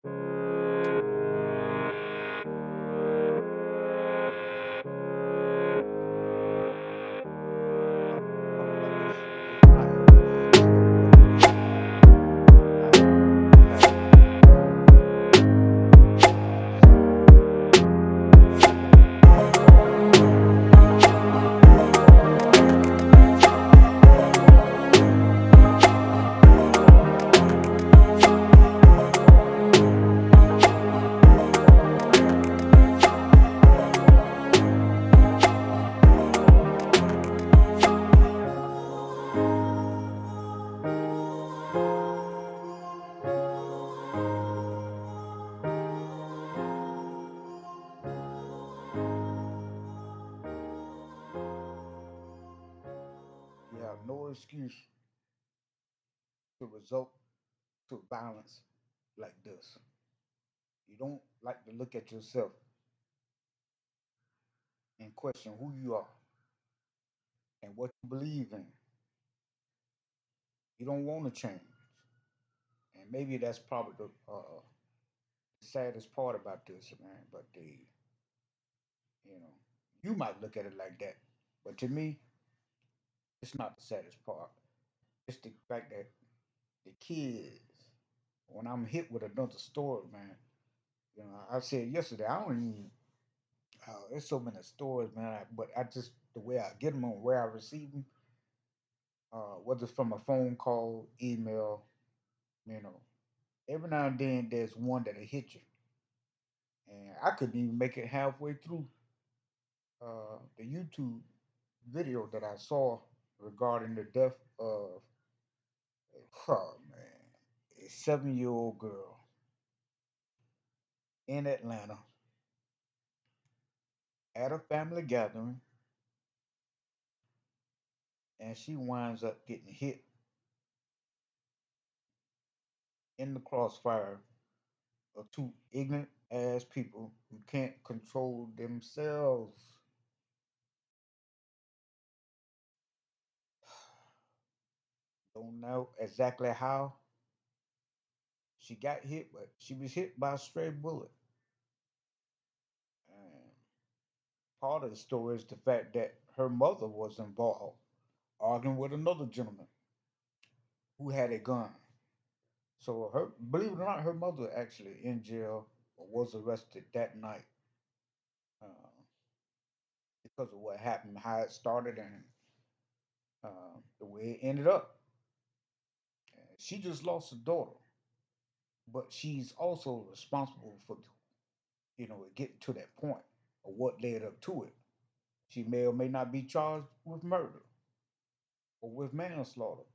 Talk about this. It's not every day, but it is I have seen you have no excuse to result to violence like this. You don't like to look at yourself and question who you are and what you believe in. You don't want to change, and maybe that's probably the saddest part about this, man. But you know, you might look at it like that, but to me, it's not the saddest part. It's the fact that the kids, when I'm hit with another story, man. I said yesterday, I don't even. There's so many stories, man. But I just the way I get them on where I receive them, whether it's from a phone call, email, you know, every now and then there's one that'll hit you, and I couldn't even make it halfway through the YouTube video that I saw regarding the death of, oh man, a 7-year old girl in Atlanta at a family gathering, and she winds up getting hit in the crossfire of two ignorant ass people who can't control themselves. Don't know exactly how she got hit, but she was hit by a stray bullet. And part of the story is the fact that her mother was involved, arguing with another gentleman who had a gun. So her, believe it or not, her mother actually in jail or was arrested that night uh, because of what happened, how it started, and the way it ended up. She just lost a daughter, but she's also responsible for getting to that point or what led up to it. She may or may not be charged with murder or with manslaughter,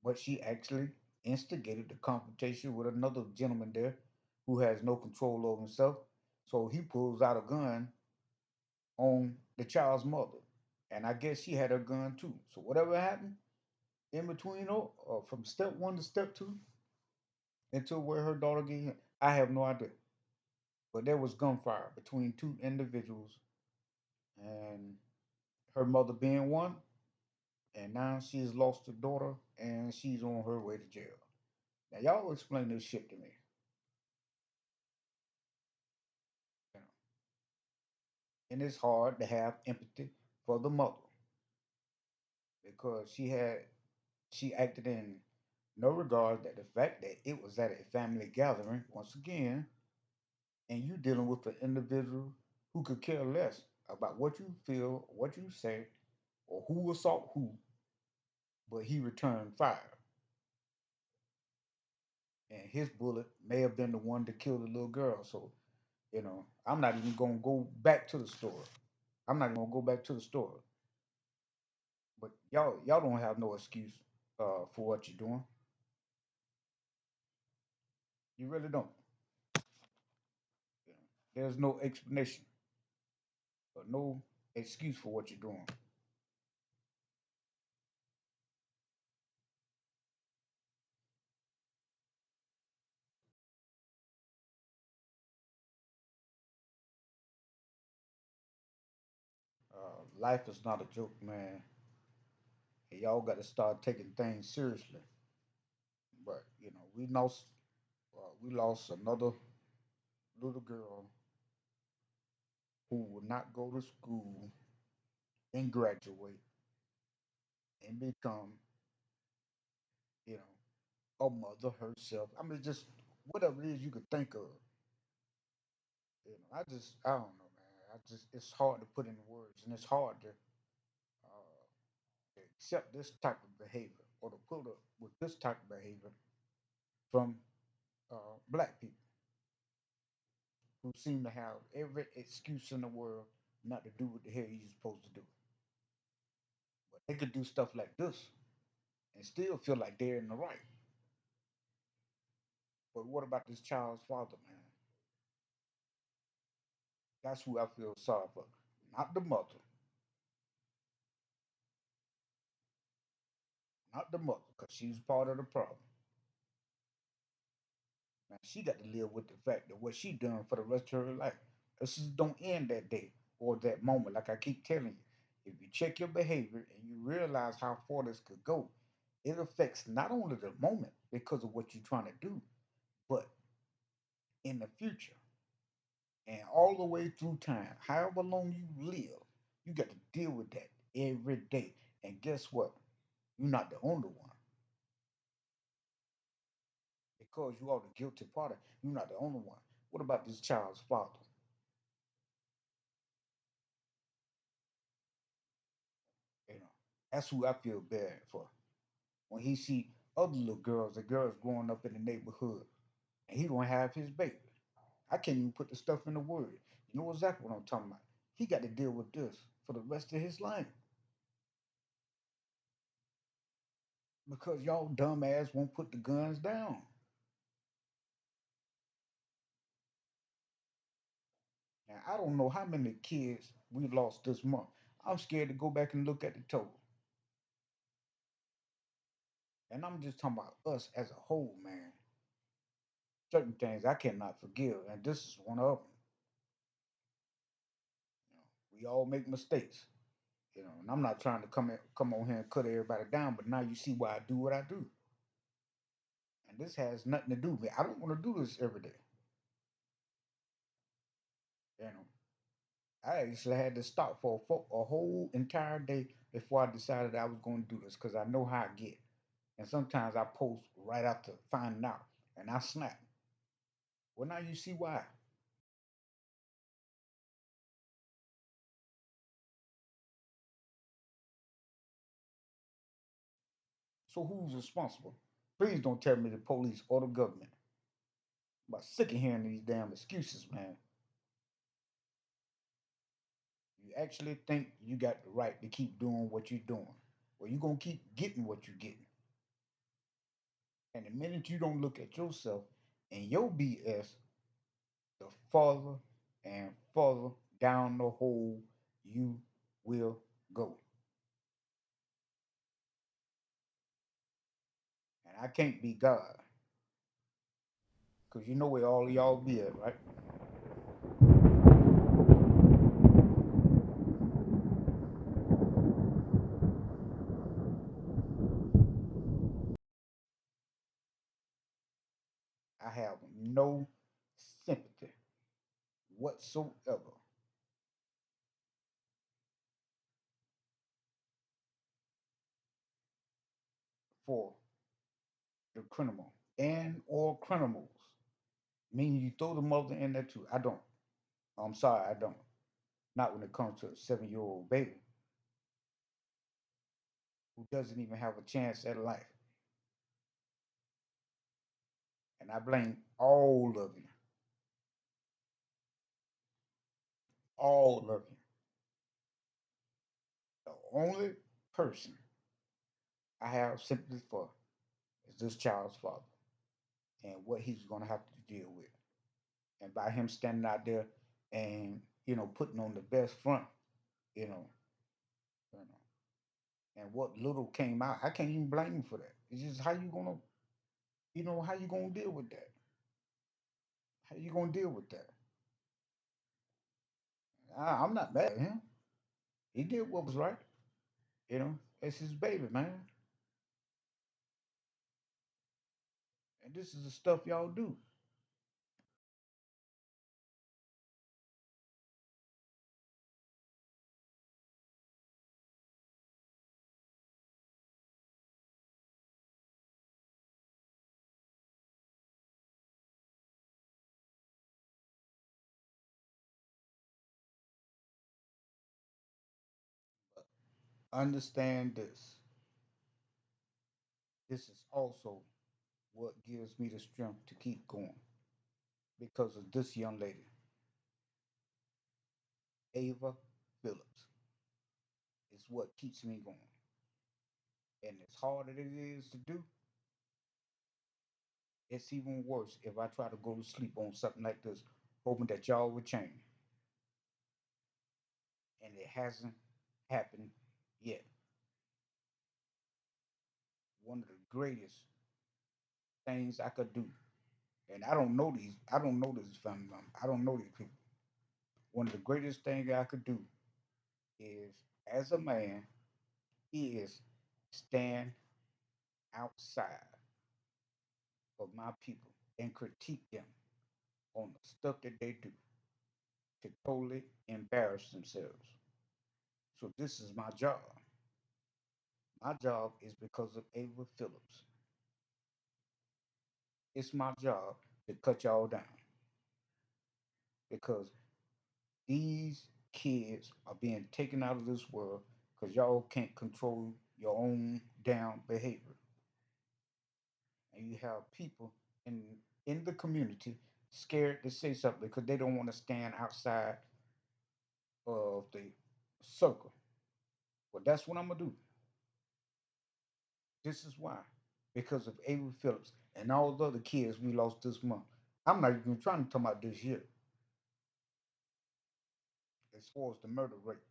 but she actually instigated the confrontation with another gentleman there who has no control over himself. So he pulls out a gun on the child's mother, and I guess she had her gun too. So whatever happened in between, from step one to step two, until where her daughter get hit, I have no idea. But there was gunfire between two individuals, and her mother being one, and now she's lost her daughter, and she's on her way to jail. Now y'all explain this shit to me. You know? And it's hard to have empathy for the mother because she acted in no regard that the fact that it was at a family gathering once again, and you dealing with an individual who could care less about what you feel, what you say, or who assault who, but he returned fire. And his bullet may have been the one to kill the little girl. So, I'm not even gonna go back to the store. I'm not even gonna go back to the store. But y'all don't have no excuse for what you're doing. You really don't. You know, there's no explanation or no excuse for what you're doing. Life is not a joke, man. And y'all got to start taking things seriously. But we know we lost another little girl who would not go to school and graduate and become, you know, a mother herself. I mean, just whatever it is you could think of. I don't know, man. It's hard to put in words, and it's hard to accept this type of behavior or to put up with this type of behavior from black people who seem to have every excuse in the world not to do what the hell you're supposed to do. But they could do stuff like this and still feel like they're in the right. But what about this child's father, man? That's who I feel sorry for. Not the mother, not the mother, because she's part of the problem. Now she got to live with the fact that what she done for the rest of her life. This just don't end that day or that moment. Like I keep telling you, if you check your behavior and you realize how far this could go, it affects not only the moment because of what you're trying to do, but in the future and all the way through time, however long you live, you got to deal with that every day. And guess what? You're not the only one because you are the guilty party. You're not the only one. What about this child's father? You know, that's who I feel bad for. When he see other little girls, the girls growing up in the neighborhood, and he don't have his baby. I can't even put the stuff in the word. You know exactly what I'm talking about. He got to deal with this for the rest of his life because y'all dumbass won't put the guns down. Now I don't know how many kids we lost this month. I'm scared to go back and look at the total. And I'm just talking about us as a whole, man. Certain things I cannot forgive, and this is one of them. You know, we all make mistakes. And I'm not trying to come on here and cut everybody down, but now you see why I do what I do. And this has nothing to do with me. I don't want to do this every day. You know, I actually had to stop for a whole entire day before I decided I was going to do this because I know how I get. And sometimes I post right after finding out, and I snap. Well, now you see why. So who's responsible? Please don't tell me the police or the government. I'm about sick of hearing these damn excuses, man. You actually think you got the right to keep doing what you're doing. Well, you're going to keep getting what you're getting. And the minute you don't look at yourself and your BS, the further and further down the hole you will go. And I can't be God because you know where all of y'all be at, right? I have no sympathy whatsoever for the criminal and or criminals. Meaning you throw the mother in there too. I don't. I'm sorry, I don't. Not when it comes to a 7-year old baby who doesn't even have a chance at life. And I blame all of you, all of you. The only person I have sympathy for is this child's father and what he's going to have to deal with. And by him standing out there and, putting on the best front, you know, you know, and what little came out, I can't even blame him for that. It's just how you gonna deal with that? How you gonna deal with that? I'm not mad at him. He did what was right. It's his baby, man. And this is the stuff y'all do. understand this. This is also what gives me the strength to keep going because of this young lady, Ava Phillips. It's what keeps me going. And as hard as it is to do, it's even worse if I try to go to sleep on something like this, hoping that y'all would change. And it hasn't happened yet. One of the greatest things I could do, and I don't know this family member, I don't know these people. One of the greatest things I could do is, as a man, is stand outside of my people and critique them on the stuff that they do to totally embarrass themselves. So this is my job. My job is because of Ava Phillips. It's my job to cut y'all down because these kids are being taken out of this world because y'all can't control your own damn behavior. And you have people in the community scared to say something because they don't want to stand outside of the circle. Well, that's what I'm gonna do. This is why. Because of Ava Phillips and all the other kids we lost this month. I'm not even trying to talk about this year as far as the murder rates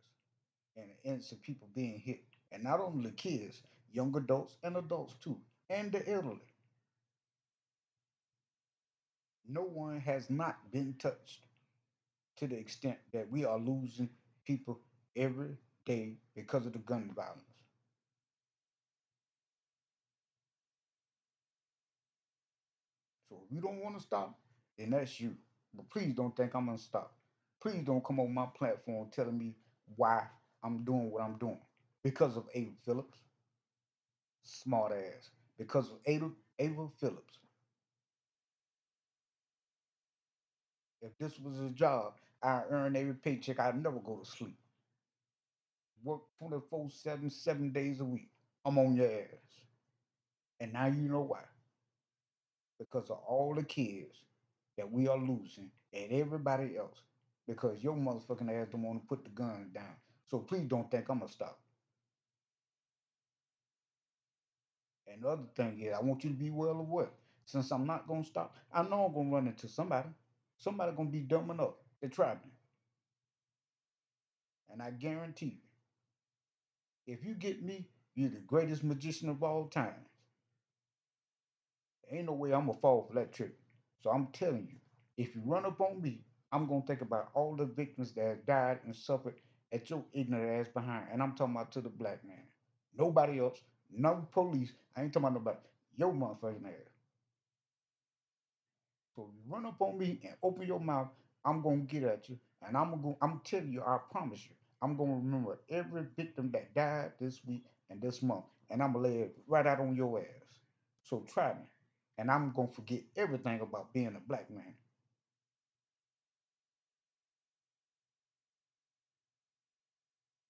and the innocent people being hit. And not only the kids, young adults and adults too, and the elderly. No one has not been touched to the extent that we are losing people every day because of the gun violence. So if you don't want to stop, then that's you. But please don't think I'm gonna stop. Please don't come on my platform telling me why I'm doing what I'm doing. Because of Ava Phillips, smart ass. Because of Ava Phillips. If this was a job, I earn every paycheck, I'd never go to sleep. Work 24/7, 7 days a week. I'm on your ass. And now you know why. Because of all the kids that we are losing and everybody else. Because your motherfucking ass don't want to put the gun down. So please don't think I'm gonna stop. And the other thing is, I want you to be well aware. Since I'm not gonna stop, I know I'm gonna run into somebody. Somebody gonna be dumb enough to try me. And I guarantee you, if you get me, you're the greatest magician of all time. Ain't no way I'm gonna fall for that trick. So I'm telling you, if you run up on me, I'm gonna think about all the victims that have died and suffered at your ignorant ass behind. And I'm talking about to the black man. Nobody else, no police. I ain't talking about nobody. Your motherfucking ass. So if you run up on me and open your mouth, I'm gonna get at you. And I'm telling you, I promise you, I'm gonna remember every victim that died this week and this month. And I'm gonna lay it right out on your ass. So try me. And I'm gonna forget everything about being a black man.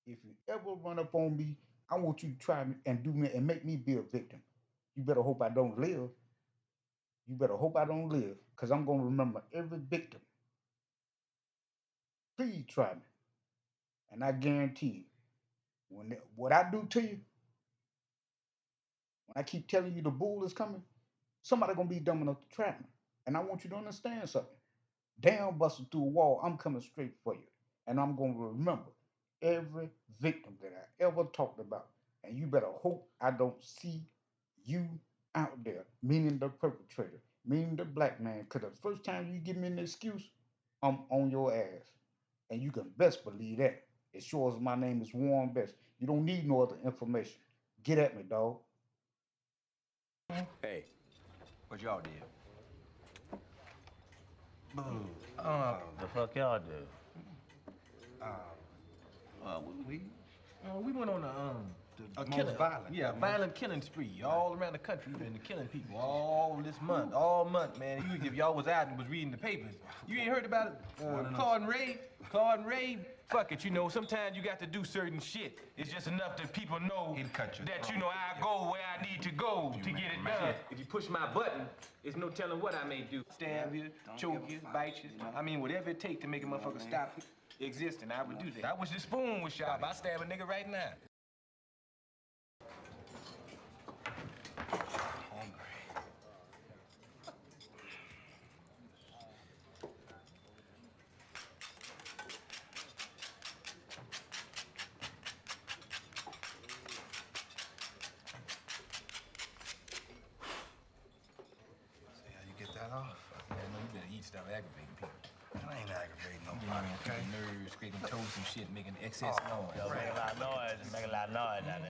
If you ever run up on me, I want you to try me and do me and make me be a victim. You better hope I don't live. You better hope I don't live, because I'm gonna remember every victim. Please try me. And I guarantee you, what I do to you, when I keep telling you the bull is coming, somebody gonna be dumb enough to try me. And I want you to understand something. Damn, busting through a wall, I'm coming straight for you. And I'm going to remember every victim that I ever talked about. And you better hope I don't see you out there, meaning the perpetrator, meaning the black man. Because the first time you give me an excuse, I'm on your ass. And you can best believe that. As sure as my name is Warren Best. You don't need no other information. Get at me, dog. Hey, what y'all did? Boo. The fuck y'all do? We went on A the most killing, violent. yeah, violent killing spree all around the country. We've been killing people all this month, all month, man. If y'all was out and was reading the papers, you ain't heard about it. Claude and Ray Fuck it, you know, sometimes you got to do certain shit. It's just enough that people know He'll cut you that, off. you know, I go where I need to go to get it done. If you push my button, there's no telling what I may do. Stab you, choke you, bite you. I mean, whatever it takes to make a motherfucker stop existing, I would do that. I wish the spoon was sharp. I stab a nigga right now. See how you get that off? Man, no, you better eat, stop aggravating people. I ain't aggravating Getting nobody, on okay? nerves, scraping toes and shit, making excess noise. Yo, make a lot of noise, make a lot of noise out there.